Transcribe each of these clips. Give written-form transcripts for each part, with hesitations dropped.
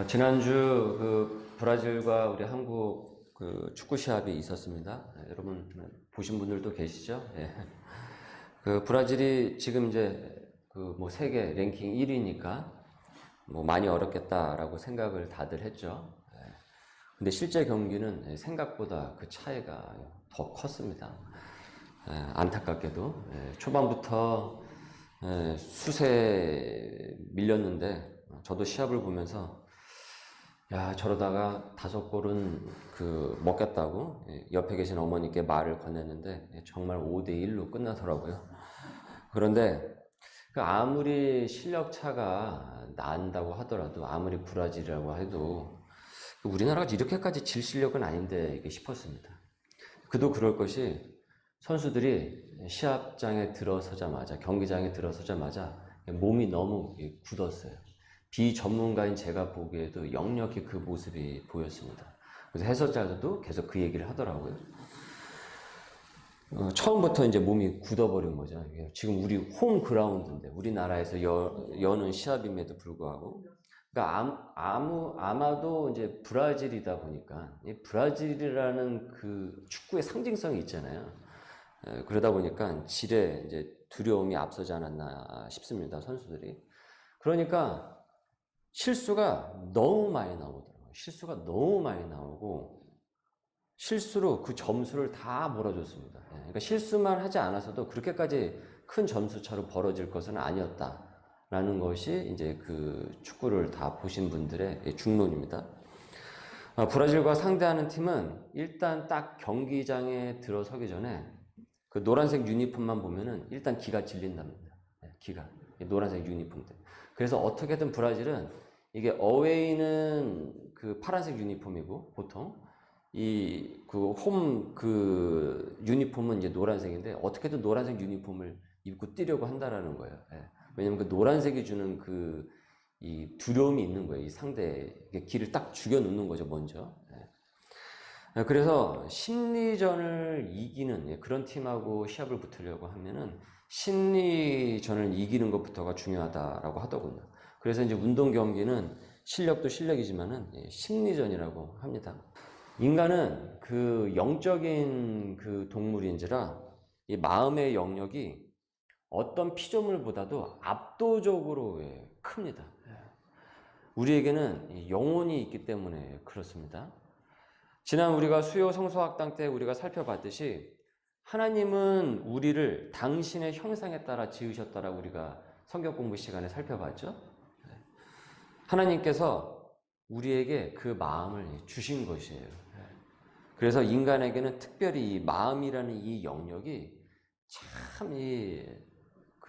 지난주 브라질과 우리 한국 축구 시합이 있었습니다. 여러분 보신 분들도 계시죠? 예. 브라질이 지금 이제 세계 랭킹 1위니까 많이 어렵겠다라고 생각을 다들 했죠. 예. 근데 실제 경기는 생각보다 그 차이가 더 컸습니다. 안타깝게도 초반부터 수세 밀렸는데 저도 시합을 보면서 야, 저러다가 5골은 먹겠다고 옆에 계신 어머니께 말을 건넸는데 정말 5대1로 끝나더라고요. 그런데 아무리 실력 차가 난다고 하더라도, 아무리 브라질이라고 해도 우리나라가 이렇게까지 질 실력은 아닌데 싶었습니다. 그도 그럴 것이, 선수들이 시합장에 들어서자마자, 경기장에 들어서자마자 몸이 너무 굳었어요. 비전문가인 제가 보기에도 역력히 그 모습이 보였습니다. 그래서 해설자들도 계속 그 얘기를 하더라고요. 처음부터 이제 몸이 굳어버린 거죠. 지금 우리 홈 그라운드인데, 우리나라에서 여는 시합임에도 불구하고. 그러니까 아마도 이제 브라질이다 보니까, 이 브라질이라는 그 축구의 상징성이 있잖아요. 그러다 보니까 질에 이제 두려움이 앞서지 않았나 싶습니다, 선수들이. 그러니까 실수가 너무 많이 나오더라고요. 실수가 너무 많이 나오고 실수로 그 점수를 다 몰아줬습니다. 그러니까 실수만 하지 않았어도 그렇게까지 큰 점수 차로 벌어질 것은 아니었다라는 것이 이제 그 축구를 다 보신 분들의 중론입니다. 브라질과 상대하는 팀은 일단 딱 경기장에 들어서기 전에 그 노란색 유니폼만 보면은 일단 기가 질린답니다. 기가. 노란색 유니폼 때. 그래서 어떻게든 브라질은, 이게 어웨이는 그 파란색 유니폼이고, 보통 이 홈 유니폼은 이제 노란색인데, 어떻게든 노란색 유니폼을 입고 뛰려고 한다라는 거예요. 왜냐면 그 노란색이 주는 이 두려움이 있는 거예요. 이 상대의 기를 딱 죽여 놓는 거죠, 먼저. 그래서 심리전을 이기는, 그런 팀하고 시합을 붙으려고 하면은 심리전을 이기는 것부터가 중요하다라고 하더군요. 그래서 이제 운동 경기는 실력도 실력이지만은 심리전이라고 합니다. 인간은 영적인 동물인지라 이 마음의 영역이 어떤 피조물보다도 압도적으로 큽니다. 우리에게는 영혼이 있기 때문에 그렇습니다. 지난 우리가 수요 성서학당 때 우리가 살펴봤듯이, 하나님은 우리를 당신의 형상에 따라 지으셨다라고 우리가 성경 공부 시간에 살펴봤죠. 하나님께서 우리에게 그 마음을 주신 것이에요. 그래서 인간에게는 특별히 이 마음이라는 이 영역이 참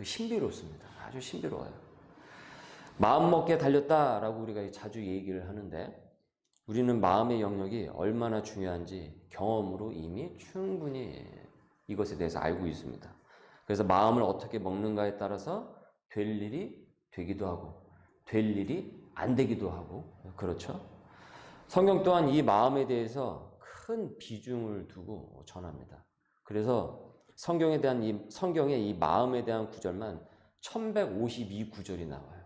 신비롭습니다. 아주 신비로워요. 마음 먹기에 달렸다라고 우리가 자주 얘기를 하는데, 우리는 마음의 영역이 얼마나 중요한지 경험으로 이미 충분히 이것에 대해서 알고 있습니다. 그래서 마음을 어떻게 먹는가에 따라서 될 일이 되기도 하고 될 일이 안 되기도 하고, 그렇죠? 성경 또한 이 마음에 대해서 큰 비중을 두고 전합니다. 그래서 성경에 이 마음에 대한 구절만 1152구절이 나와요.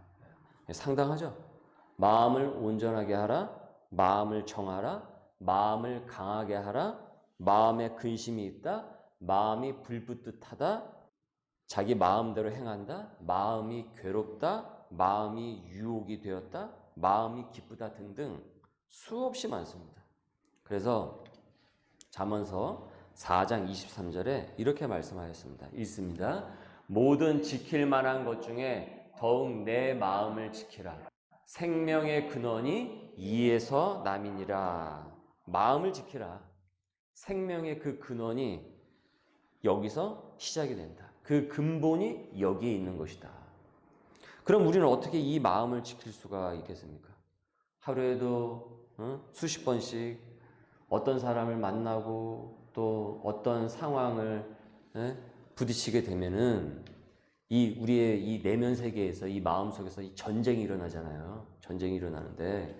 상당하죠? 마음을 온전하게 하라, 마음을 정하라, 마음을 강하게 하라, 마음에 근심이 있다, 마음이 불붙듯하다, 자기 마음대로 행한다, 마음이 괴롭다, 마음이 유혹이 되었다, 마음이 기쁘다 등등 수없이 많습니다. 그래서 잠언서 4장 23절에 이렇게 말씀하였습니다. 읽습니다. 모든 지킬 만한 것 중에 더욱 내 마음을 지키라. 생명의 근원이 이에서 남이니라. 마음을 지키라. 생명의 그 근원이 여기서 시작이 된다. 그 근본이 여기에 있는 것이다. 그럼 우리는 어떻게 이 마음을 지킬 수가 있겠습니까? 하루에도 수십 번씩 어떤 사람을 만나고 또 어떤 상황을 부딪히게 되면은 우리의 이 내면 세계에서, 이 마음 속에서 이 전쟁이 일어나잖아요. 전쟁이 일어나는데,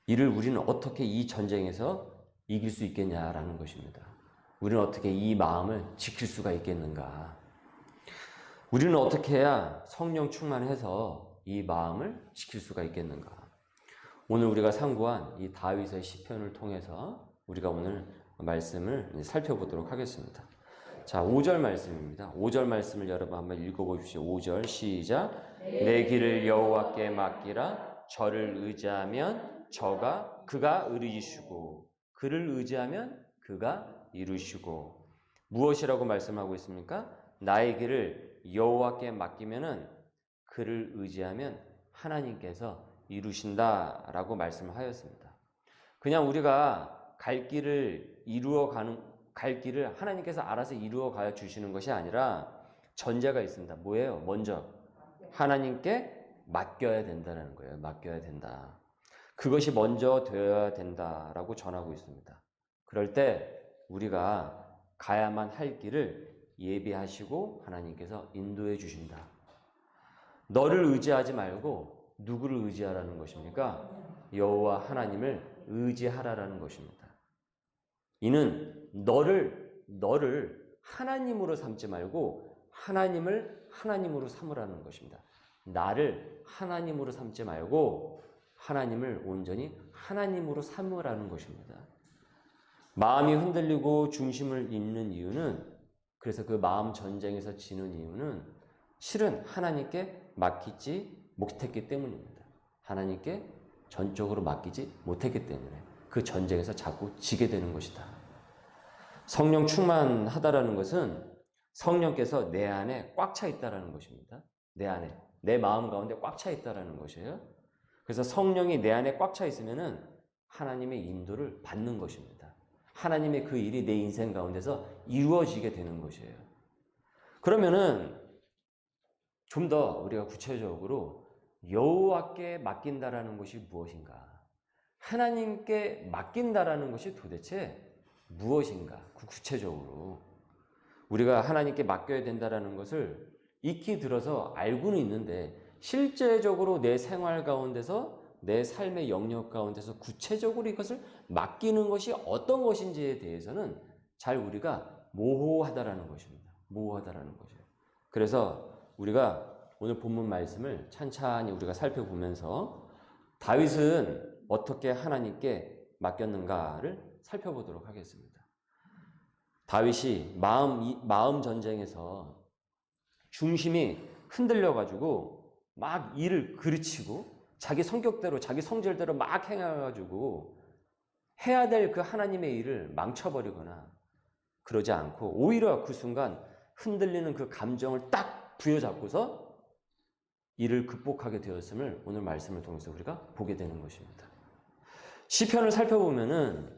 이를 우리는 어떻게 이 전쟁에서 이길 수 있겠냐라는 것입니다. 우리는 어떻게 이 마음을 지킬 수가 있겠는가? 우리는 어떻게 해야 성령 충만해서 이 마음을 지킬 수가 있겠는가? 오늘 우리가 상고한 이 다윗의 시편을 통해서 우리가 오늘 말씀을 살펴보도록 하겠습니다. 자, 5절 말씀입니다. 5절 말씀을 여러분 한번 읽어보십시오. 5절 시작. 내 길을 여호와께 맡기라. 저를 의지하면 그가 이루시고, 그를 의지하면 그가 이루시고. 무엇이라고 말씀하고 있습니까? 나의 길을 여호와께 맡기면은 그를 의지하면 하나님께서 이루신다라고 말씀하였습니다. 그냥 우리가 갈 길을 하나님께서 알아서 이루어 가 주시는 것이 아니라 전제가 있습니다. 뭐예요? 먼저 하나님께 맡겨야 된다는 거예요. 맡겨야 된다. 그것이 먼저 되어야 된다라고 전하고 있습니다. 그럴 때 우리가 가야만 할 길을 예비하시고 하나님께서 인도해 주신다. 너를 의지하지 말고 누구를 의지하라는 것입니까? 여호와 하나님을 의지하라라는 것입니다. 이는 너를 하나님으로 삼지 말고 하나님을 하나님으로 삼으라는 것입니다. 나를 하나님으로 삼지 말고 하나님을 온전히 하나님으로 삼으라는 것입니다. 마음이 흔들리고 중심을 잃는 이유는, 그래서 그 마음 전쟁에서 지는 이유는 실은 하나님께 맡기지 못했기 때문입니다. 하나님께 전적으로 맡기지 못했기 때문에 그 전쟁에서 자꾸 지게 되는 것이다. 성령 충만하다라는 것은 성령께서 내 안에 꽉 차 있다라는 것입니다. 내 안에, 내 마음 가운데 꽉 차 있다라는 것이에요. 그래서 성령이 내 안에 꽉 차 있으면은 하나님의 인도를 받는 것입니다. 하나님의 그 일이 내 인생 가운데서 이루어지게 되는 것이에요. 그러면은 좀 더 우리가 구체적으로 여호와께 맡긴다라는 것이 무엇인가? 하나님께 맡긴다라는 것이 도대체 무엇인가? 구체적으로 우리가 하나님께 맡겨야 된다라는 것을 익히 들어서 알고는 있는데 실제적으로 내 생활 가운데서 내 삶의 영역 가운데서 구체적으로 이것을 맡기는 것이 어떤 것인지에 대해서는 잘 우리가 모호하다라는 것입니다. 모호하다라는 거죠. 그래서 우리가 오늘 본문 말씀을 찬찬히 우리가 살펴보면서 다윗은 어떻게 하나님께 맡겼는가를 살펴보도록 하겠습니다. 다윗이 마음 전쟁에서 중심이 흔들려가지고 막 일을 그르치고 자기 성격대로 자기 성질대로 막 행해가지고 해야 될 그 하나님의 일을 망쳐버리거나 그러지 않고 오히려 그 순간 흔들리는 그 감정을 딱 부여잡고서 이를 극복하게 되었음을 오늘 말씀을 통해서 우리가 보게 되는 것입니다. 시편을 살펴보면은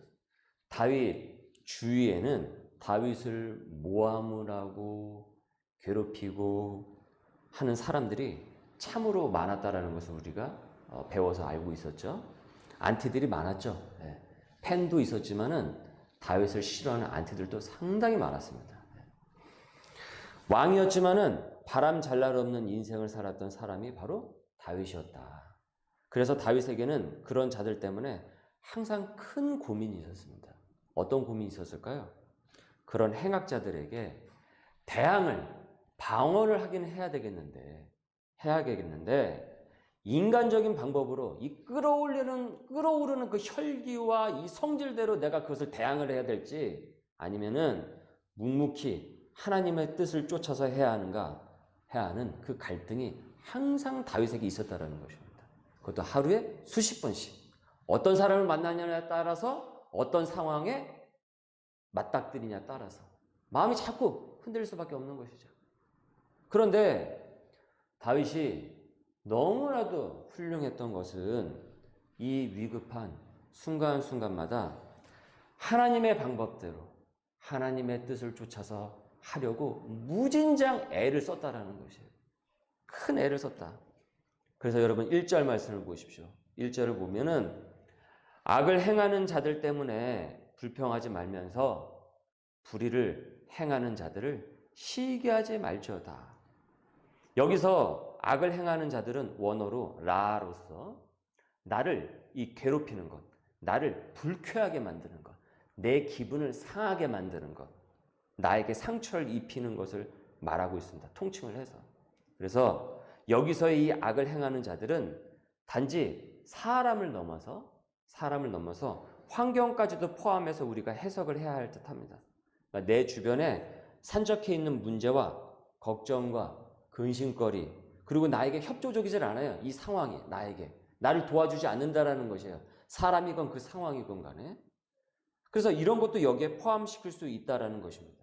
다윗 주위에는 다윗을 모함을 하고 괴롭히고 하는 사람들이 참으로 많았다라는 것을 우리가 배워서 알고 있었죠. 안티들이 많았죠. 팬도 있었지만은 다윗을 싫어하는 안티들도 상당히 많았습니다. 왕이었지만은 바람 잘 날 없는 인생을 살았던 사람이 바로 다윗이었다. 그래서 다윗에게는 그런 자들 때문에 항상 큰 고민이 있었습니다. 어떤 고민이 있었을까요? 그런 행악자들에게 방어를 하긴 해야겠는데 인간적인 방법으로 이 끌어오르는 그 혈기와 이 성질대로 내가 그것을 대항을 해야 될지 아니면은 묵묵히 하나님의 뜻을 쫓아서 해야 하는 그 갈등이 항상 다윗에게 있었다라는 것입니다. 그것도 하루에 수십 번씩 어떤 사람을 만나냐에 따라서 어떤 상황에 맞닥뜨리냐에 따라서 마음이 자꾸 흔들릴 수밖에 없는 것이죠. 그런데 다윗이 너무나도 훌륭했던 것은 이 위급한 순간순간마다 하나님의 방법대로 하나님의 뜻을 쫓아서 하려고 무진장 애를 썼다라는 것이에요. 큰 애를 썼다. 그래서 여러분 1절 말씀을 보십시오. 1절을 보면은 악을 행하는 자들 때문에 불평하지 말면서 불의를 행하는 자들을 시기하지 말지어다. 여기서 악을 행하는 자들은 원어로 라로서 나를 괴롭히는 것, 나를 불쾌하게 만드는 것, 내 기분을 상하게 만드는 것, 나에게 상처를 입히는 것을 말하고 있습니다. 통칭을 해서. 그래서 여기서 이 악을 행하는 자들은 단지 사람을 넘어서 환경까지도 포함해서 우리가 해석을 해야 할 듯합니다. 그러니까 내 주변에 산적해 있는 문제와 걱정과 근심거리, 그리고 나에게 협조적이질 않아요. 이 상황이 나에게 나를 도와주지 않는다라는 것이에요. 사람이건 그 상황이건 간에. 그래서 이런 것도 여기에 포함시킬 수 있다라는 것입니다.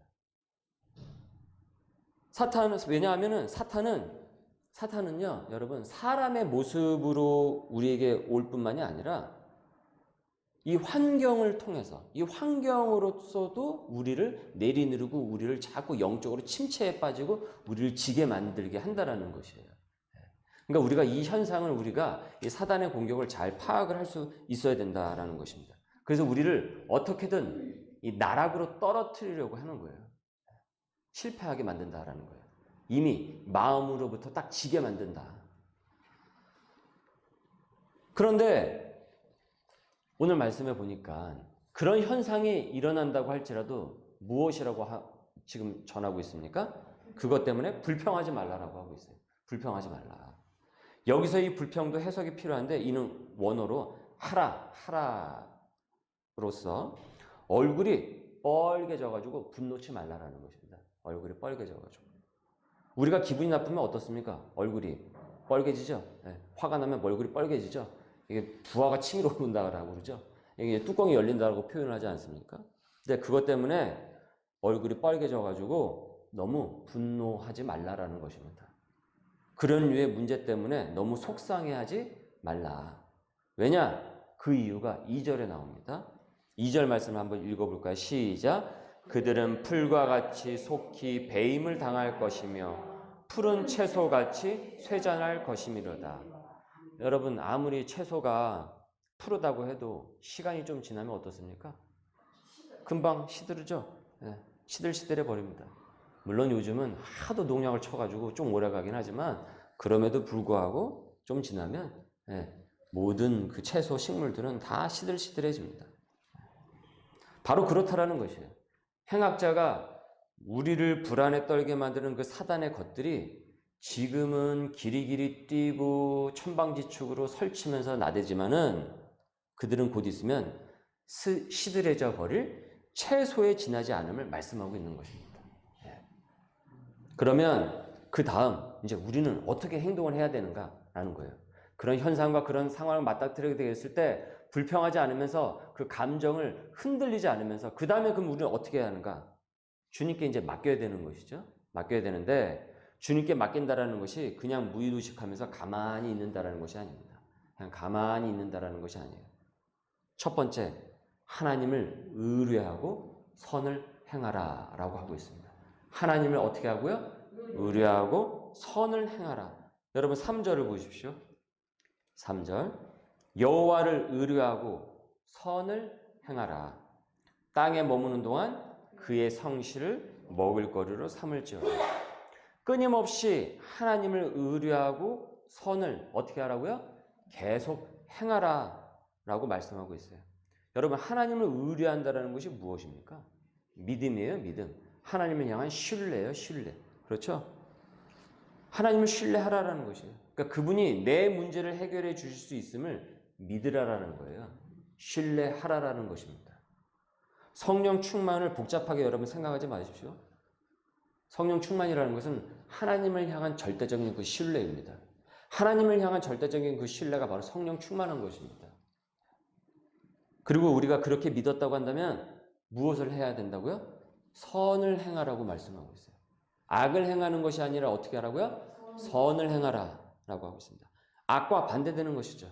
왜냐하면은 사탄은요, 여러분, 사람의 모습으로 우리에게 올 뿐만이 아니라 이 환경을 통해서, 이 환경으로서도 우리를 내리누르고 우리를 자꾸 영적으로 침체에 빠지고 우리를 지게 만들게 한다라는 것이에요. 그러니까 우리가 이 현상을 우리가 이 사단의 공격을 잘 파악을 할 수 있어야 된다라는 것입니다. 그래서 우리를 어떻게든 이 나락으로 떨어뜨리려고 하는 거예요. 실패하게 만든다라는 거예요. 이미 마음으로부터 딱 지게 만든다. 그런데 오늘 말씀해 보니까 그런 현상이 일어난다고 할지라도 무엇이라고 지금 전하고 있습니까? 그것 때문에 불평하지 말라라고 하고 있어요. 불평하지 말라. 여기서 이 불평도 해석이 필요한데 이는 원어로 하라로서 얼굴이 빨개져가지고 분노치 말라라는 것입니다. 얼굴이 빨개져가지고. 우리가 기분이 나쁘면 어떻습니까? 얼굴이 빨개지죠? 네. 화가 나면 얼굴이 빨개지죠? 이게 부하가 치밀어 오른다고 그러죠? 이게 뚜껑이 열린다고 표현을 하지 않습니까? 근데 그것 때문에 얼굴이 빨개져가지고 너무 분노하지 말라라는 것입니다. 그런 류의 문제 때문에 너무 속상해하지 말라. 왜냐? 그 이유가 2절에 나옵니다. 2절 말씀을 한번 읽어볼까요? 시작. 그들은 풀과 같이 속히 배임을 당할 것이며 푸른 채소같이 쇠잔할 것이미로다. 여러분, 아무리 채소가 푸르다고 해도 시간이 좀 지나면 어떻습니까? 금방 시들죠? 네, 시들시들해 버립니다. 물론 요즘은 하도 농약을 쳐가지고 좀 오래 가긴 하지만 그럼에도 불구하고 좀 지나면 모든 그 채소 식물들은 다 시들시들해집니다. 바로 그렇다라는 것이에요. 행악자가 우리를 불안에 떨게 만드는 그 사단의 것들이 지금은 기리기리 뛰고 천방지축으로 설치면서 나대지만은 그들은 곧 있으면 시들해져 버릴 채소에 지나지 않음을 말씀하고 있는 것입니다. 그러면 그 다음 이제 우리는 어떻게 행동을 해야 되는가라는 거예요. 그런 현상과 그런 상황을 맞닥뜨리게 되었을 때 불평하지 않으면서 그 감정을 흔들리지 않으면서 그 다음에 그럼 우리는 어떻게 해야 하는가? 주님께 이제 맡겨야 되는 것이죠. 맡겨야 되는데 주님께 맡긴다라는 것이 그냥 무의도식하면서 가만히 있는다라는 것이 아닙니다. 그냥 가만히 있는다라는 것이 아니에요. 첫 번째, 하나님을 의뢰하고 선을 행하라라고 하고 있습니다. 하나님을 어떻게 하고요? 의뢰하고 선을 행하라. 여러분 3절을 보십시오. 3절. 여호와를 의뢰하고 선을 행하라. 땅에 머무는 동안 그의 성실을 먹을거리로 삼을지어다. 끊임없이 하나님을 의뢰하고 선을 어떻게 하라고요? 계속 행하라 라고 말씀하고 있어요. 여러분, 하나님을 의뢰한다는 것이 무엇입니까? 믿음이에요, 믿음. 하나님을 향한 신뢰예요, 신뢰. 그렇죠? 하나님을 신뢰하라는 것이에요. 그러니까 그분이 내 문제를 해결해 주실 수 있음을 믿으라라는 거예요. 신뢰하라라는 것입니다. 성령 충만을 복잡하게 여러분 생각하지 마십시오. 성령 충만이라는 것은 하나님을 향한 절대적인 그 신뢰입니다. 하나님을 향한 절대적인 그 신뢰가 바로 성령 충만한 것입니다. 그리고 우리가 그렇게 믿었다고 한다면 무엇을 해야 된다고요? 선을 행하라고 말씀하고 있어요. 악을 행하는 것이 아니라 어떻게 하라고요? 선을 행하라 라고 하고 있습니다. 악과 반대되는 것이죠.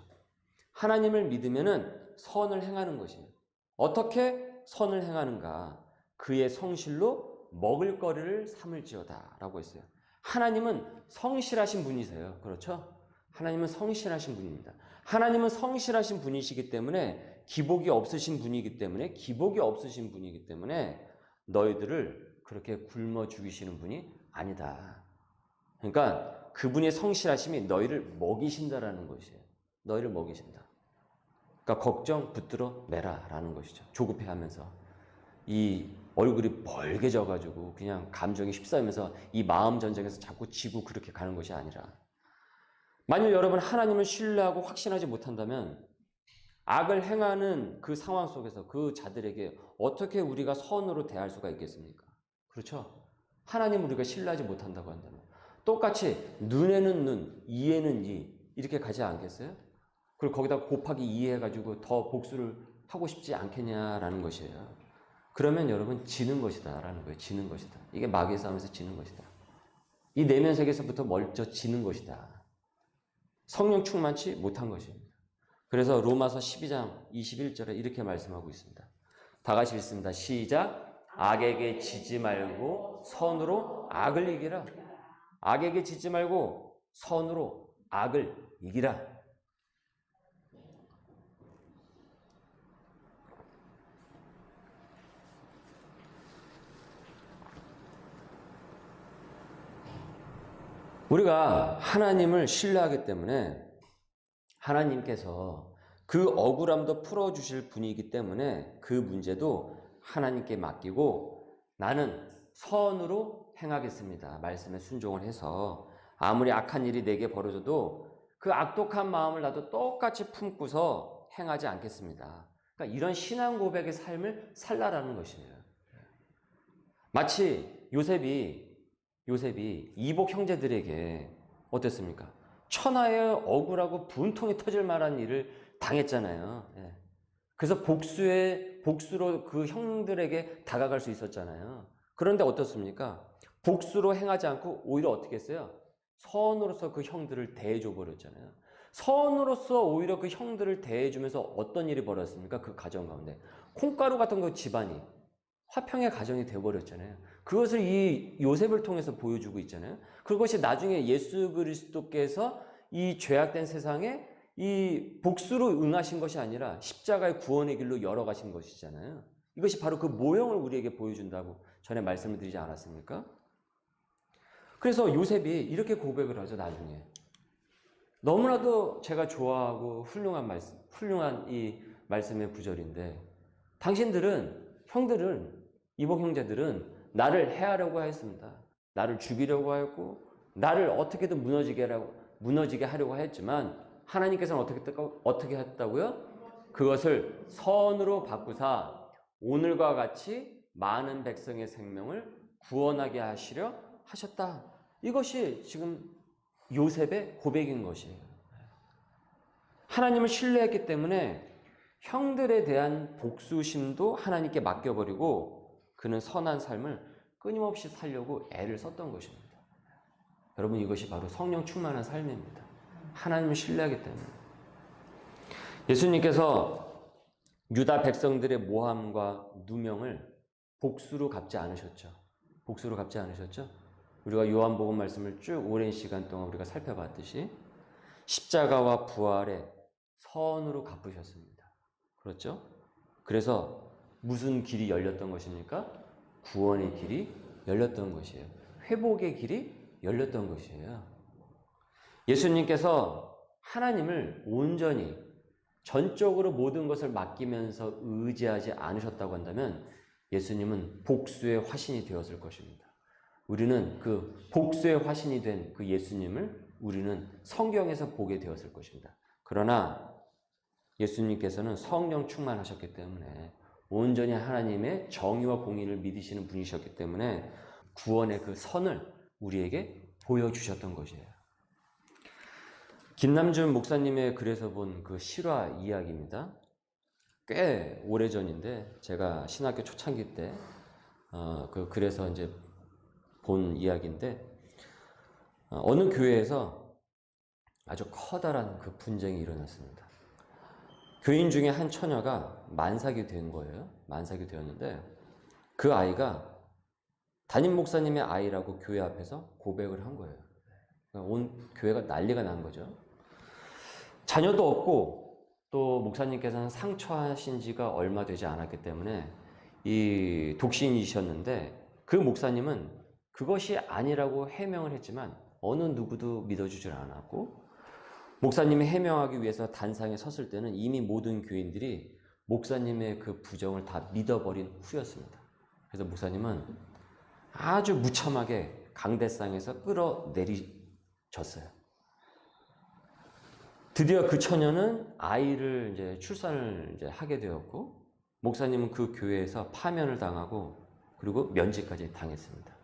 하나님을 믿으면은 선을 행하는 것이에요. 어떻게 선을 행하는가? 그의 성실로 먹을거리를 삼을지어다 라고 했어요. 하나님은 성실하신 분이세요. 그렇죠? 하나님은 성실하신 분입니다. 하나님은 성실하신 분이시기 때문에 기복이 없으신 분이기 때문에 너희들을 그렇게 굶어 죽이시는 분이 아니다. 그러니까 그분의 성실하심이 너희를 먹이신다라는 것이에요. 너희를 먹이신다. 그러니까 걱정 붙들어 매라라는 것이죠. 조급해하면서 이 얼굴이 벌개져가지고 그냥 감정이 휩싸이면서 이 마음 전쟁에서 자꾸 지고 그렇게 가는 것이 아니라 만일 여러분 하나님을 신뢰하고 확신하지 못한다면 악을 행하는 그 상황 속에서 그 자들에게 어떻게 우리가 선으로 대할 수가 있겠습니까? 그렇죠? 하나님을 우리가 신뢰하지 못한다고 한다면 똑같이 눈에는 눈, 이에는 이 이렇게 가지 않겠어요? 그리고 거기다 곱하기 2 해가지고 더 복수를 하고 싶지 않겠냐라는 것이에요. 그러면 여러분 지는 것이다 라는 거예요. 지는 것이다. 이게 마귀의 싸움에서 지는 것이다. 이 내면 세계에서부터 멀쩡 지는 것이다. 성령 충만치 못한 것입니다. 그래서 로마서 12장 21절에 이렇게 말씀하고 있습니다. 다 같이 읽습니다. 시작. 악에게 지지 말고 선으로 악을 이기라. 악에게 지지 말고 선으로 악을 이기라. 우리가 하나님을 신뢰하기 때문에 하나님께서 그 억울함도 풀어주실 분이기 때문에 그 문제도 하나님께 맡기고 나는 선으로 행하겠습니다. 말씀에 순종을 해서 아무리 악한 일이 내게 벌어져도 그 악독한 마음을 나도 똑같이 품고서 행하지 않겠습니다. 그러니까 이런 신앙 고백의 삶을 살라라는 것이에요. 마치 요셉이 이복 형제들에게 어땠습니까? 천하의 억울하고 분통이 터질 만한 일을 당했잖아요. 예. 그래서 복수로 그 형들에게 다가갈 수 있었잖아요. 그런데 어떻습니까? 복수로 행하지 않고 오히려 어떻게 했어요? 선으로서 그 형들을 대해줘 버렸잖아요. 선으로서 오히려 그 형들을 대해주면서 어떤 일이 벌어졌습니까? 그 가정 가운데 콩가루 같은 그 집안이 화평의 가정이 되어버렸잖아요. 그것을 이 요셉을 통해서 보여주고 있잖아요. 그것이 나중에 예수 그리스도께서 이 죄악된 세상에 이 복수로 응하신 것이 아니라 십자가의 구원의 길로 열어가신 것이잖아요. 이것이 바로 그 모형을 우리에게 보여준다고 전에 말씀을 드리지 않았습니까? 그래서 요셉이 이렇게 고백을 하죠, 나중에. 너무나도 제가 좋아하고 훌륭한 이 말씀의 구절인데, 형들은, 이복 형제들은 나를 해하려고 했습니다. 나를 죽이려고 하였고, 나를 어떻게든 무너지게 하려고 했지만, 하나님께서는 어떻게 했다고요? 그것을 선으로 바꾸사 오늘과 같이 많은 백성의 생명을 구원하게 하시려 하셨다. 이것이 지금 요셉의 고백인 것이에요. 하나님을 신뢰했기 때문에 형들에 대한 복수심도 하나님께 맡겨버리고 그는 선한 삶을 끊임없이 살려고 애를 썼던 것입니다. 여러분, 이것이 바로 성령 충만한 삶입니다. 하나님을 신뢰하기 때문에. 예수님께서 유다 백성들의 모함과 누명을 복수로 갚지 않으셨죠. 우리가 요한복음 말씀을 쭉 오랜 시간 동안 우리가 살펴봤듯이 십자가와 부활의 선으로 갚으셨습니다. 그렇죠? 그래서 무슨 길이 열렸던 것입니까? 구원의 길이 열렸던 것이에요. 회복의 길이 열렸던 것이에요. 예수님께서 하나님을 온전히 전적으로 모든 것을 맡기면서 의지하지 않으셨다고 한다면 예수님은 복수의 화신이 되었을 것입니다. 우리는 그 복수의 화신이 된 그 예수님을 우리는 성경에서 보게 되었을 것입니다. 그러나 예수님께서는 성령 충만하셨기 때문에 온전히 하나님의 정의와 공의를 믿으시는 분이셨기 때문에 구원의 그 선을 우리에게 보여주셨던 것이에요. 김남준 목사님의 글에서 본 그 실화 이야기입니다. 꽤 오래전인데 제가 신학교 초창기 때 그 글에서 이제 본 이야기인데 어느 교회에서 아주 커다란 그 분쟁이 일어났습니다. 교인 중에 한 처녀가 만삭이 된 거예요. 만삭이 되었는데 그 아이가 담임 목사님의 아이라고 교회 앞에서 고백을 한 거예요. 온 교회가 난리가 난 거죠. 자녀도 없고 또 목사님께서는 상처하신 지가 얼마 되지 않았기 때문에 이 독신이셨는데 그 목사님은 그것이 아니라고 해명을 했지만 어느 누구도 믿어주질 않았고 목사님이 해명하기 위해서 단상에 섰을 때는 이미 모든 교인들이 목사님의 그 부정을 다 믿어버린 후였습니다. 그래서 목사님은 아주 무참하게 강대상에서 끌어내리졌어요. 드디어 그 처녀는 아이를 이제 출산을 이제 하게 되었고, 목사님은 그 교회에서 파면을 당하고, 그리고 면직까지 당했습니다.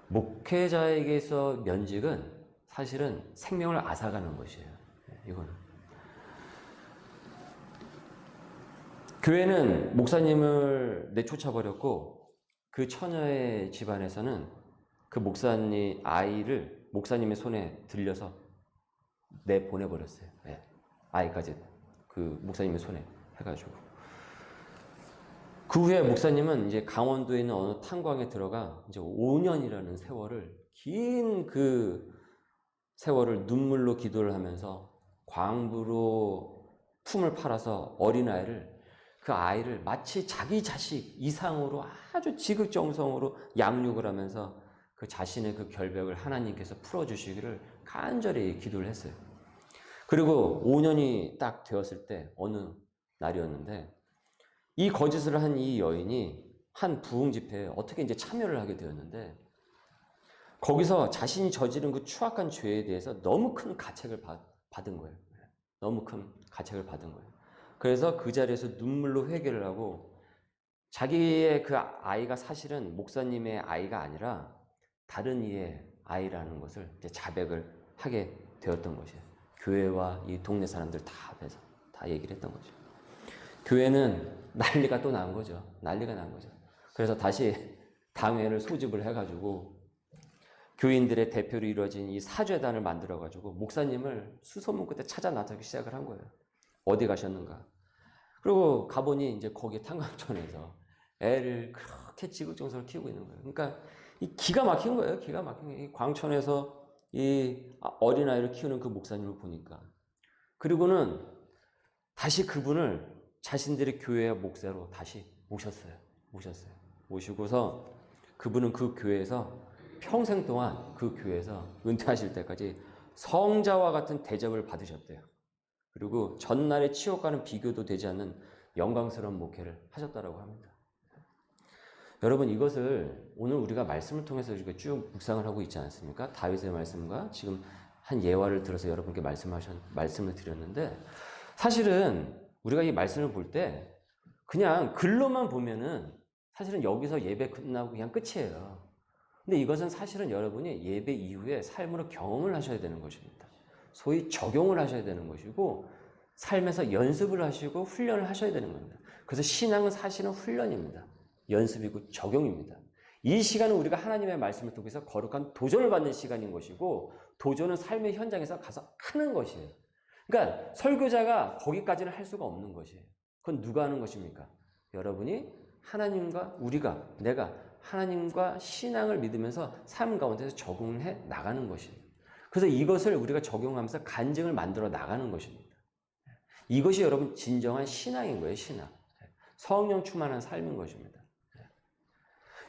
목회자에게서 면직은 사실은 생명을 앗아가는 것이에요. 이거는. 교회는 목사님을 내쫓아버렸고, 그 처녀의 집안에서는 그 목사님 아이를 목사님의 손에 들려서 내보내버렸어요. 네. 아이까지 그 목사님의 손에 해가지고. 그 후에 목사님은 이제 강원도에 있는 어느 탄광에 들어가 이제 5년이라는 세월을, 긴 그 세월을 눈물로 기도를 하면서 광부로 품을 팔아서 어린아이를, 그 아이를 마치 자기 자식 이상으로 아주 지극정성으로 양육을 하면서 그 자신의 그 결벽을 하나님께서 풀어주시기를 간절히 기도를 했어요. 그리고 5년이 딱 되었을 때 어느 날이었는데, 이 거짓을 한 이 여인이 한 부흥 집회에 어떻게 이제 참여를 하게 되었는데, 거기서 자신이 저지른 그 추악한 죄에 대해서 너무 큰 가책을 받은 거예요. 너무 큰 가책을 받은 거예요. 그래서 그 자리에서 눈물로 회개를 하고, 자기의 그 아이가 사실은 목사님의 아이가 아니라 다른 이의 아이라는 것을 이제 자백을 하게 되었던 것이에요. 교회와 이 동네 사람들 다 앞에서 다 얘기를 했던 거죠. 교회는 난리가 또 난 거죠. 난리가 난 거죠. 그래서 다시 당회를 소집을 해가지고 교인들의 대표로 이루어진 이 사죄단을 만들어가지고 목사님을 수소문 끝에 찾아 나서기 시작을 한 거예요. 어디 가셨는가? 그리고 가보니 이제 거기 탄광촌에서 애를 그렇게 지극정성을 키우고 있는 거예요. 그러니까 이 기가 막힌 거예요. 기가 막힌 거예요. 이 광촌에서 이 어린아이를 키우는 그 목사님을 보니까. 그리고는 다시 그분을 자신들의 교회의 목사로 다시 모셨어요. 모시고서 그분은 그 교회에서 평생 동안 그 교회에서 은퇴하실 때까지 성자와 같은 대접을 받으셨대요. 그리고 전날의 치욕과는 비교도 되지 않는 영광스러운 목회를 하셨다고 합니다. 여러분, 이것을 오늘 우리가 말씀을 통해서 쭉 묵상을 하고 있지 않습니까? 다윗의 말씀과 지금 한 예화를 들어서 여러분께 말씀을 드렸는데, 사실은 우리가 이 말씀을 볼 때 그냥 글로만 보면은 사실은 여기서 예배 끝나고 그냥 끝이에요. 근데 이것은 사실은 여러분이 예배 이후에 삶으로 경험을 하셔야 되는 것입니다. 소위 적용을 하셔야 되는 것이고, 삶에서 연습을 하시고 훈련을 하셔야 되는 겁니다. 그래서 신앙은 사실은 훈련입니다. 연습이고 적용입니다. 이 시간은 우리가 하나님의 말씀을 통해서 거룩한 도전을 받는 시간인 것이고, 도전은 삶의 현장에서 가서 하는 것이에요. 그러니까 설교자가 거기까지는 할 수가 없는 것이에요. 그건 누가 하는 것입니까? 여러분이 하나님과 내가 하나님과 신앙을 믿으면서 삶 가운데서 적응해 나가는 것이에요. 그래서 이것을 우리가 적용하면서 간증을 만들어 나가는 것입니다. 이것이 여러분 진정한 신앙인 거예요. 신앙. 성령 충만한 삶인 것입니다.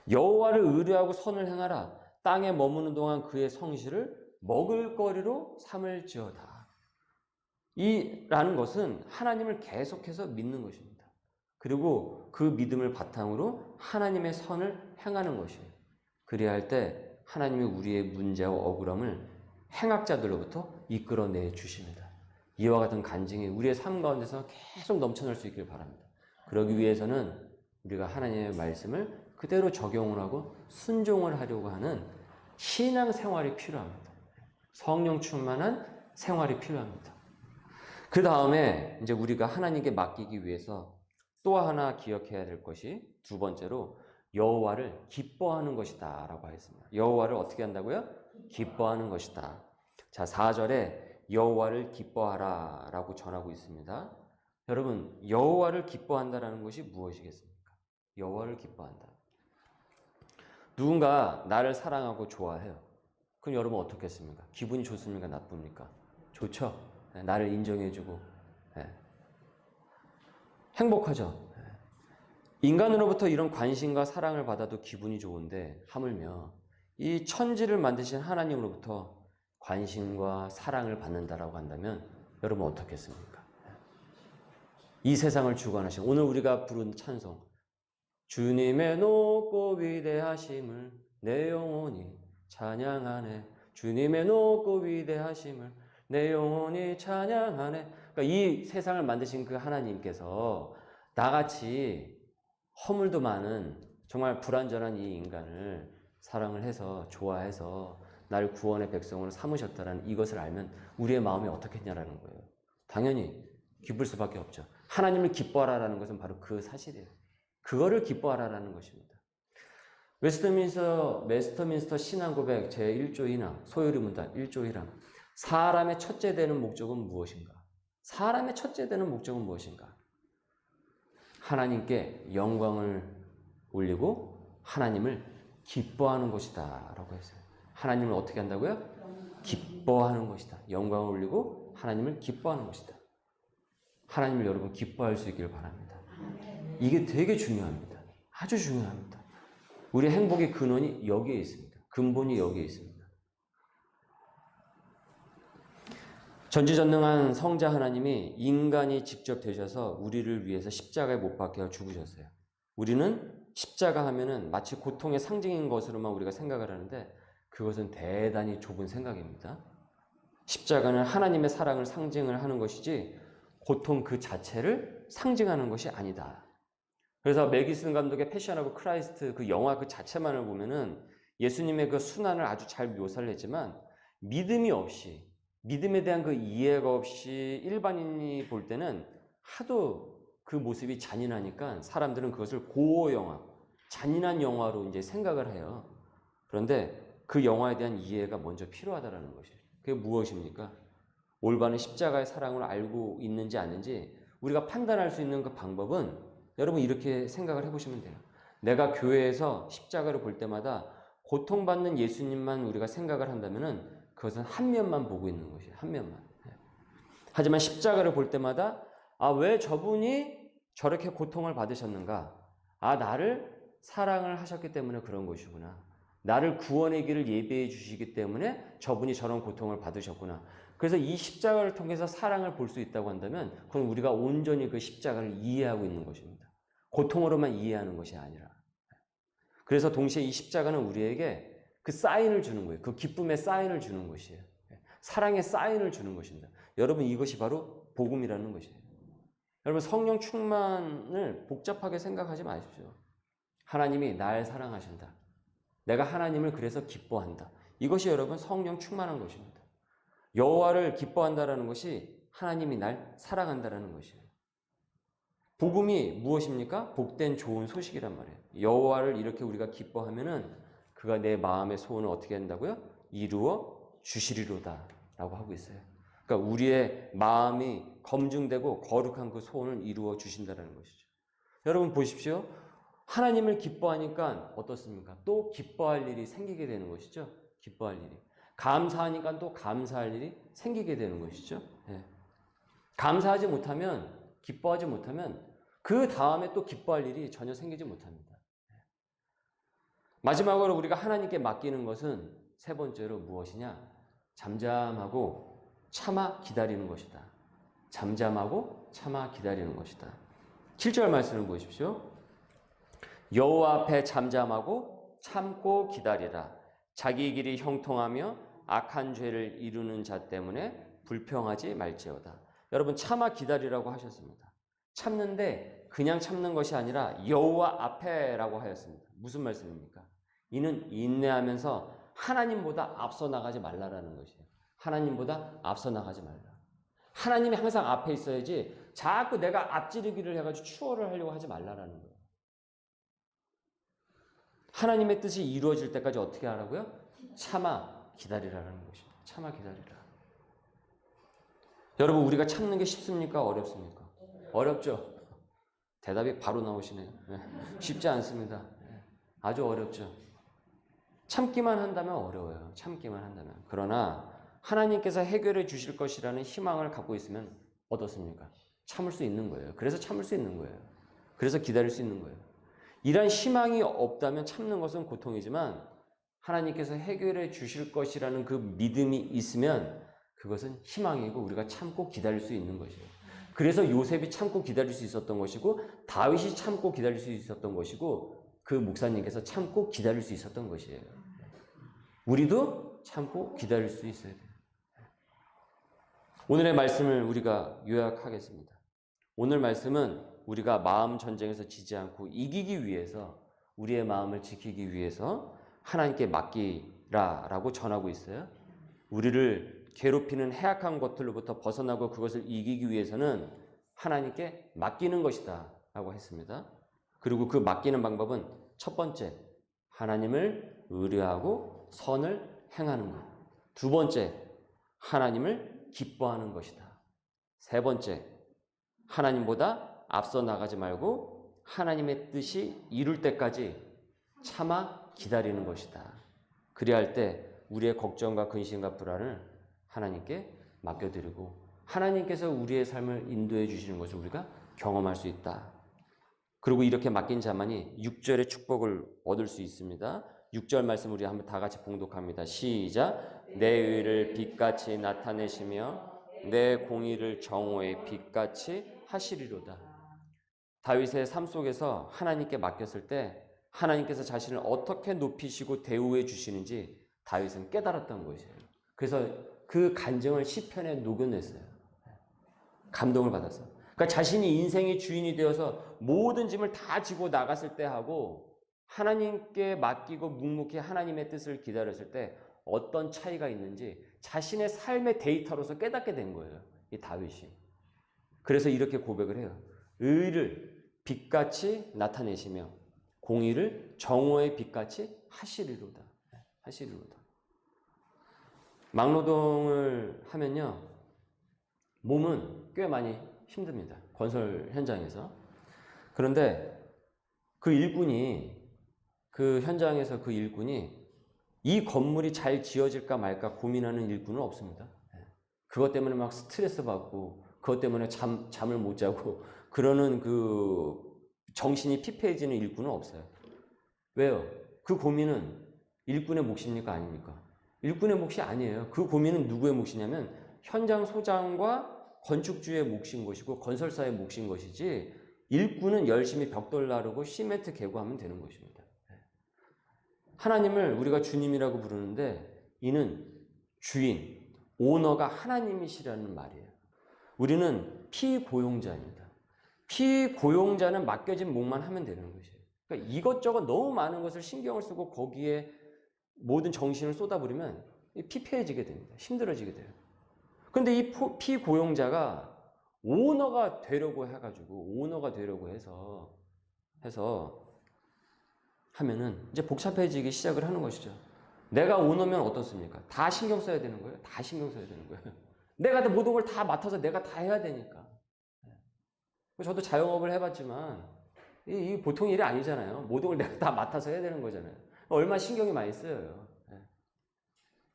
여호와를 의뢰하고 선을 행하라. 땅에 머무는 동안 그의 성실을 먹을거리로 삼을지어다. 라는 것은 하나님을 계속해서 믿는 것입니다. 그리고 그 믿음을 바탕으로 하나님의 선을 행하는 것이에요. 그래야 할 때 하나님이 우리의 문제와 억울함을 행악자들로부터 이끌어내 주십니다. 이와 같은 간증이 우리의 삶 가운데서 계속 넘쳐날 수 있길 바랍니다. 그러기 위해서는 우리가 하나님의 말씀을 그대로 적용을 하고 순종을 하려고 하는 신앙 생활이 필요합니다. 성령 충만한 생활이 필요합니다. 그 다음에 이제 우리가 하나님께 맡기기 위해서 또 하나 기억해야 될 것이, 두 번째로 여호와를 기뻐하는 것이다 라고 하였습니다. 여호와를 어떻게 한다고요? 기뻐하는 것이다. 자, 4절에 여호와를 기뻐하라 라고 전하고 있습니다. 여러분, 여호와를 기뻐한다라는 것이 무엇이겠습니까? 여호와를 기뻐한다. 누군가 나를 사랑하고 좋아해요. 그럼 여러분 어떻겠습니까? 기분이 좋습니까? 나쁩니까? 좋죠? 나를 인정해주고 행복하죠. 인간으로부터 이런 관심과 사랑을 받아도 기분이 좋은데, 하물며 이 천지를 만드신 하나님으로부터 관심과 사랑을 받는다라고 한다면 여러분 어떻겠습니까? 이 세상을 주관하신, 오늘 우리가 부른 찬송, 주님의 높고 위대하심을 내 영혼이 찬양하네. 주님의 높고 위대하심을 내 영혼이 찬양하네. 그러니까 이 세상을 만드신 그 하나님께서 나같이 허물도 많은 정말 불완전한 이 인간을 사랑을 해서 좋아해서 나를 구원의 백성으로 삼으셨다라는 이것을 알면 우리의 마음이 어떻겠냐라는 거예요. 당연히 기쁠 수밖에 없죠. 하나님을 기뻐하라라는 것은 바로 그 사실이에요. 그거를 기뻐하라라는 것입니다. 웨스트민스터 신앙고백 제1조 1항 소요리 문답 1조 1항 사람의 첫째 되는 목적은 무엇인가? 사람의 첫째 되는 목적은 무엇인가? 하나님께 영광을 올리고 하나님을 기뻐하는 것이다 라고 했어요. 하나님을 어떻게 한다고요? 기뻐하는 것이다. 영광을 올리고 하나님을 기뻐하는 것이다. 하나님을 여러분 기뻐할 수 있기를 바랍니다. 이게 되게 중요합니다. 아주 중요합니다. 우리 행복의 근원이 여기에 있습니다. 근본이 여기에 있습니다. 전지전능한 성자 하나님이 인간이 직접 되셔서 우리를 위해서 십자가에 못 박혀 죽으셨어요. 우리는 십자가 하면은 마치 고통의 상징인 것으로만 우리가 생각을 하는데 그것은 대단히 좁은 생각입니다. 십자가는 하나님의 사랑을 상징을 하는 것이지 고통 그 자체를 상징하는 것이 아니다. 그래서 멜 깁슨 감독의 패션 오브 크라이스트 그 영화 그 자체만을 보면은 예수님의 그 순환을 아주 잘 묘사를 했지만 믿음이 없이 믿음에 대한 그 이해가 없이 일반인이 볼 때는 하도 그 모습이 잔인하니까 사람들은 그것을 고어 영화, 잔인한 영화로 이제 생각을 해요. 그런데 그 영화에 대한 이해가 먼저 필요하다라는 것이에요. 그게 무엇입니까? 올바른 십자가의 사랑을 알고 있는지 아닌지 우리가 판단할 수 있는 그 방법은 여러분 이렇게 생각을 해보시면 돼요. 내가 교회에서 십자가를 볼 때마다 고통받는 예수님만 우리가 생각을 한다면은 그것은 한 면만 보고 있는 것이에요. 한 면만. 하지만 십자가를 볼 때마다 왜 저분이 저렇게 고통을 받으셨는가? 나를 사랑을 하셨기 때문에 그런 것이구나. 나를 구원의 길을 예비해 주시기 때문에 저분이 저런 고통을 받으셨구나. 그래서 이 십자가를 통해서 사랑을 볼 수 있다고 한다면 그건 우리가 온전히 그 십자가를 이해하고 있는 것입니다. 고통으로만 이해하는 것이 아니라. 그래서 동시에 이 십자가는 우리에게 그 사인을 주는 거예요. 그 기쁨의 사인을 주는 것이에요. 사랑의 사인을 주는 것입니다. 여러분 이것이 바로 복음이라는 것이에요. 여러분 성령 충만을 복잡하게 생각하지 마십시오. 하나님이 날 사랑하신다. 내가 하나님을 그래서 기뻐한다. 이것이 여러분 성령 충만한 것입니다. 여호와를 기뻐한다라는 것이 하나님이 날 사랑한다라는 것이에요. 복음이 무엇입니까? 복된 좋은 소식이란 말이에요. 여호와를 이렇게 우리가 기뻐하면은 그가 내 마음의 소원을 어떻게 한다고요? 이루어 주시리로다 라고 하고 있어요. 그러니까 우리의 마음이 검증되고 거룩한 그 소원을 이루어 주신다는 것이죠. 여러분 보십시오. 하나님을 기뻐하니까 어떻습니까? 또 기뻐할 일이 생기게 되는 것이죠. 기뻐할 일이. 감사하니까 또 감사할 일이 생기게 되는 것이죠. 네. 감사하지 못하면, 기뻐하지 못하면 그 다음에 또 기뻐할 일이 전혀 생기지 못합니다. 마지막으로 우리가 하나님께 맡기는 것은 세 번째로 무엇이냐? 잠잠하고 참아 기다리는 것이다. 잠잠하고 참아 기다리는 것이다. 7절 말씀을 보십시오. 여호와 앞에 잠잠하고 참고 기다리라. 자기 길이 형통하며 악한 죄를 이루는 자 때문에 불평하지 말지어다. 여러분 참아 기다리라고 하셨습니다. 참는데 그냥 참는 것이 아니라 여호와 앞에라고 하였습니다. 무슨 말씀입니까? 이는 인내하면서 하나님보다 앞서 나가지 말라라는 것이에요. 하나님보다 앞서 나가지 말라. 하나님이 항상 앞에 있어야지 자꾸 내가 앞지르기를 해가지고 추월을 하려고 하지 말라라는 거예요. 하나님의 뜻이 이루어질 때까지 어떻게 하라고요? 참아 기다리라는 것입니다. 참아 기다리라. 여러분 우리가 참는 게 쉽습니까? 어렵습니까? 어렵죠. 대답이 바로 나오시네요. 쉽지 않습니다. 아주 어렵죠. 참기만 한다면 어려워요. 참기만 한다면. 그러나 하나님께서 해결해 주실 것이라는 희망을 갖고 있으면 어떻습니까? 참을 수 있는 거예요. 그래서 참을 수 있는 거예요. 그래서 기다릴 수 있는 거예요. 이런 희망이 없다면 참는 것은 고통이지만 하나님께서 해결해 주실 것이라는 그 믿음이 있으면 그것은 희망이고 우리가 참고 기다릴 수 있는 것이에요. 그래서 요셉이 참고 기다릴 수 있었던 것이고 다윗이 참고 기다릴 수 있었던 것이고 그 목사님께서 참고 기다릴 수 있었던 것이에요. 우리도 참고 기다릴 수 있어야 돼요. 오늘의 말씀을 우리가 요약하겠습니다. 오늘 말씀은 우리가 마음 전쟁에서 지지 않고 이기기 위해서, 우리의 마음을 지키기 위해서 하나님께 맡기라라고 전하고 있어요. 우리를 괴롭히는 해악한 것들로부터 벗어나고 그것을 이기기 위해서는 하나님께 맡기는 것이다 라고 했습니다. 그리고 그 맡기는 방법은 첫 번째, 하나님을 의뢰하고 선을 행하는 것. 두 번째, 하나님을 기뻐하는 것이다. 세 번째, 하나님보다 앞서 나가지 말고 하나님의 뜻이 이룰 때까지 참아 기다리는 것이다. 그래야 할 때 우리의 걱정과 근심과 불안을 하나님께 맡겨드리고 하나님께서 우리의 삶을 인도해 주시는 것을 우리가 경험할 수 있다. 그리고 이렇게 맡긴 자만이 6절의 축복을 얻을 수 있습니다. 6절 말씀 우리 한번 다 같이 봉독합니다. 시작. 내 의를 빛같이 나타내시며 내 공의를 정오의 빛같이 하시리로다. 다윗의 삶 속에서 하나님께 맡겼을 때 하나님께서 자신을 어떻게 높이시고 대우해 주시는지 다윗은 깨달았던 것이에요. 그래서 그 간증을 시편에 녹여냈어요. 감동을 받았어요. 그러니까 자신이 인생의 주인이 되어서 모든 짐을 다 지고 나갔을 때 하고 하나님께 맡기고 묵묵히 하나님의 뜻을 기다렸을 때 어떤 차이가 있는지 자신의 삶의 데이터로서 깨닫게 된 거예요. 이 다윗이. 그래서 이렇게 고백을 해요. 의를 빛같이 나타내시며 공의를 정오의 빛같이 하시리로다. 하시리로다. 막노동을 하면요, 몸은 꽤 많이 힘듭니다. 건설 현장에서. 그런데 그 일꾼이, 그 현장에서 그 일꾼이 이 건물이 잘 지어질까 말까 고민하는 일꾼은 없습니다. 그것 때문에 막 스트레스 받고 그것 때문에 잠을 못 자고 그러는 그 정신이 피폐해지는 일꾼은 없어요. 왜요? 그 고민은 일꾼의 몫입니까? 아닙니까? 일꾼의 몫이 아니에요. 그 고민은 누구의 몫이냐면 현장 소장과 건축주의 몫인 것이고 건설사의 몫인 것이지, 일꾼은 열심히 벽돌 나르고 시멘트 개고하면 되는 것입니다. 하나님을 우리가 주님이라고 부르는데 이는 주인, 오너가 하나님이시라는 말이에요. 우리는 피고용자입니다. 피고용자는 맡겨진 몫만 하면 되는 것이에요. 그러니까 이것저것 너무 많은 것을 신경을 쓰고 거기에 모든 정신을 쏟아부리면 피폐해지게 됩니다. 힘들어지게 돼요. 그런데 이 피고용자가 오너가 되려고 해가지고, 오너가 되려고 해서 하면은 이제 복잡해지기 시작을 하는 것이죠. 내가 오너면 어떻습니까? 다 신경 써야 되는 거예요. 다 신경 써야 되는 거예요. 내가 모든 걸 다 맡아서 내가 다 해야 되니까. 저도 자영업을 해봤지만 이 보통 일이 아니잖아요. 모든 걸 내가 다 맡아서 해야 되는 거잖아요. 얼마나 신경이 많이 쓰여요.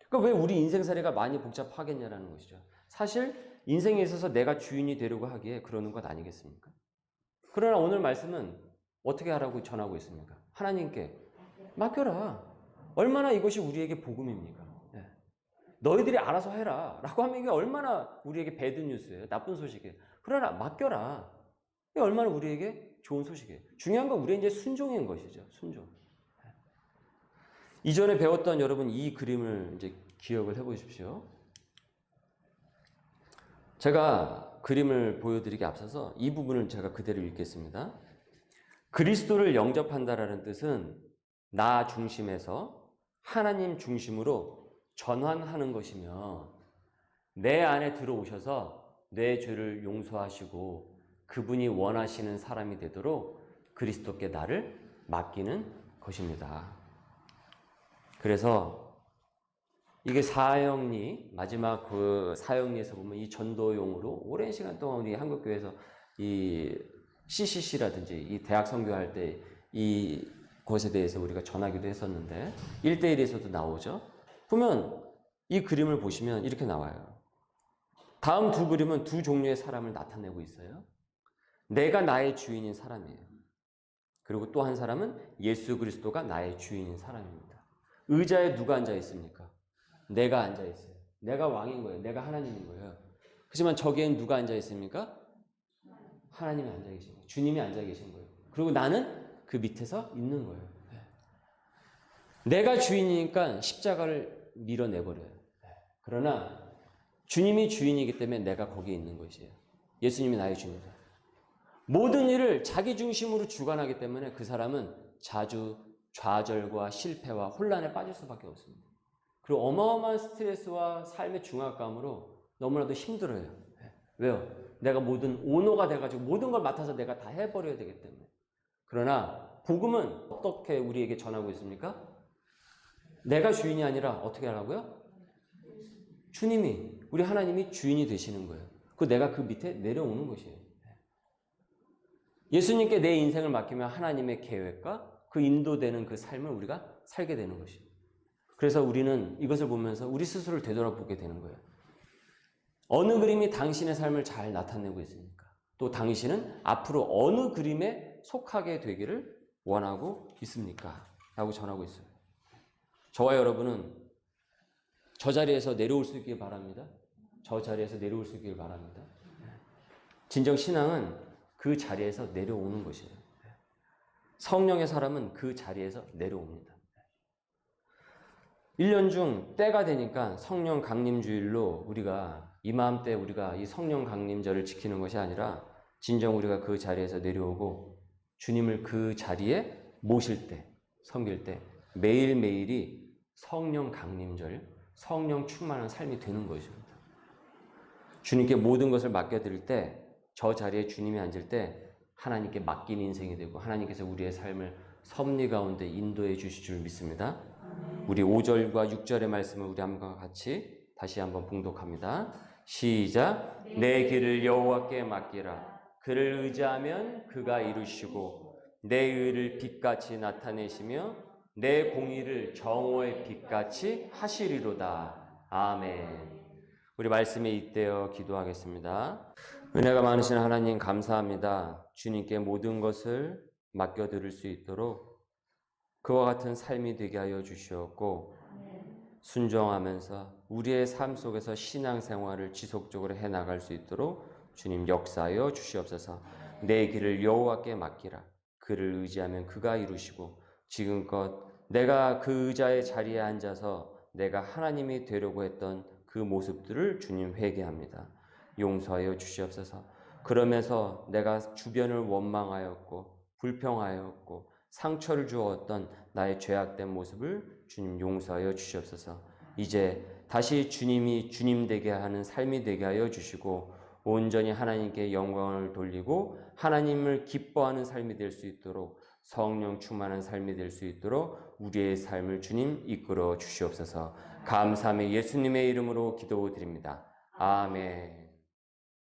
그러니까 왜 우리 인생살이가 많이 복잡하겠냐라는 것이죠. 사실 인생에 있어서 내가 주인이 되려고 하기에 그러는 것 아니겠습니까? 그러나 오늘 말씀은 어떻게 하라고 전하고 있습니까? 하나님께 맡겨라. 얼마나 이것이 우리에게 복음입니까? 너희들이 알아서 해라 라고 하면 이게 얼마나 우리에게 배드 뉴스예요. 나쁜 소식이에요. 그러나 맡겨라. 이게 얼마나 우리에게 좋은 소식이에요. 중요한 건 우리의 이제 순종인 것이죠. 순종. 이전에 배웠던 여러분 이 그림을 이제 기억을 해보십시오. 제가 그림을 보여드리기 앞서서 이 부분을 제가 그대로 읽겠습니다. 그리스도를 영접한다라는 뜻은 나 중심에서 하나님 중심으로 전환하는 것이며, 내 안에 들어오셔서 내 죄를 용서하시고 그분이 원하시는 사람이 되도록 그리스도께 나를 맡기는 것입니다. 그래서 이게 사형리, 마지막 그 사형리에서 보면 이 전도용으로 오랜 시간 동안 우리 한국교회에서 이 CCC라든지 이 대학 선교할 때 이 것에 대해서 우리가 전하기도 했었는데 1대1에서도 나오죠. 보면 이 그림을 보시면 이렇게 나와요. 다음 두 그림은 두 종류의 사람을 나타내고 있어요. 내가 나의 주인인 사람이에요. 그리고 또 한 사람은 예수 그리스도가 나의 주인인 사람입니다. 의자에 누가 앉아 있습니까? 내가 앉아 있어요. 내가 왕인 거예요. 내가 하나님인 거예요. 하지만 저기엔 누가 앉아 있습니까? 하나님이 앉아 계신 거예요. 주님이 앉아 계신 거예요. 그리고 나는 그 밑에서 있는 거예요. 내가 주인이니까 십자가를 밀어내버려요. 그러나 주님이 주인이기 때문에 내가 거기에 있는 것이에요. 예수님이 나의 주인이다. 모든 일을 자기 중심으로 주관하기 때문에 그 사람은 자주 좌절과 실패와 혼란에 빠질 수밖에 없습니다. 그리고 어마어마한 스트레스와 삶의 중압감으로 너무나도 힘들어요. 왜요? 내가 모든 오너가 돼가지고 모든 걸 맡아서 내가 다 해버려야 되기 때문에. 그러나 복음은 어떻게 우리에게 전하고 있습니까? 내가 주인이 아니라 어떻게 하라고요? 주님이, 우리 하나님이 주인이 되시는 거예요. 내가 그 밑에 내려오는 것이에요. 예수님께 내 인생을 맡기면 하나님의 계획과 그 인도되는 그 삶을 우리가 살게 되는 것이에요. 그래서 우리는 이것을 보면서 우리 스스로를 되돌아보게 되는 거예요. 어느 그림이 당신의 삶을 잘 나타내고 있습니까? 또 당신은 앞으로 어느 그림에 속하게 되기를 원하고 있습니까? 라고 전하고 있어요. 저와 여러분은 저 자리에서 내려올 수 있길 바랍니다. 저 자리에서 내려올 수 있길 바랍니다. 진정 신앙은 그 자리에서 내려오는 것이에요. 성령의 사람은 그 자리에서 내려옵니다. 1년 중 때가 되니까 성령 강림주일로 우리가 이맘때 우리가 이 성령 강림절을 지키는 것이 아니라 진정 우리가 그 자리에서 내려오고 주님을 그 자리에 모실 때, 섬길 때 매일매일이 성령 강림절, 성령 충만한 삶이 되는 것입니다. 주님께 모든 것을 맡겨드릴 때, 저 자리에 주님이 앉을 때 하나님께 맡긴 인생이 되고 하나님께서 우리의 삶을 섭리 가운데 인도해 주실 줄 믿습니다. 우리 5절과 6절의 말씀을 우리 함과 같이 다시 한번 봉독합니다. 시작. 내 길을 여호와께 맡기라. 그를 의지하면 그가 이루시고 내 의를 빛같이 나타내시며 내 공의를 정오의 빛같이 하시리로다. 아멘. 우리 말씀에 잇대어 기도하겠습니다. 은혜가 많으신 하나님 감사합니다. 주님께 모든 것을 맡겨드릴 수 있도록 그와 같은 삶이 되게 하여 주시었고 순종하면서 우리의 삶 속에서 신앙생활을 지속적으로 해나갈 수 있도록 주님 역사하여 주시옵소서. 내 길을 여호와께 맡기라. 그를 의지하면 그가 이루시고 지금껏 내가 그 의자의 자리에 앉아서 내가 하나님이 되려고 했던 그 모습들을 주님 회개합니다. 용서하여 주시옵소서. 그러면서 내가 주변을 원망하였고 불평하였고 상처를 주었던 나의 죄악된 모습을 주님 용서하여 주시옵소서. 이제 다시 주님이 주님 되게 하는 삶이 되게 하여 주시고 온전히 하나님께 영광을 돌리고 하나님을 기뻐하는 삶이 될 수 있도록 성령 충만한 삶이 될 수 있도록 우리의 삶을 주님 이끌어 주시옵소서. 감사하며 예수님의 이름으로 기도드립니다. 아멘.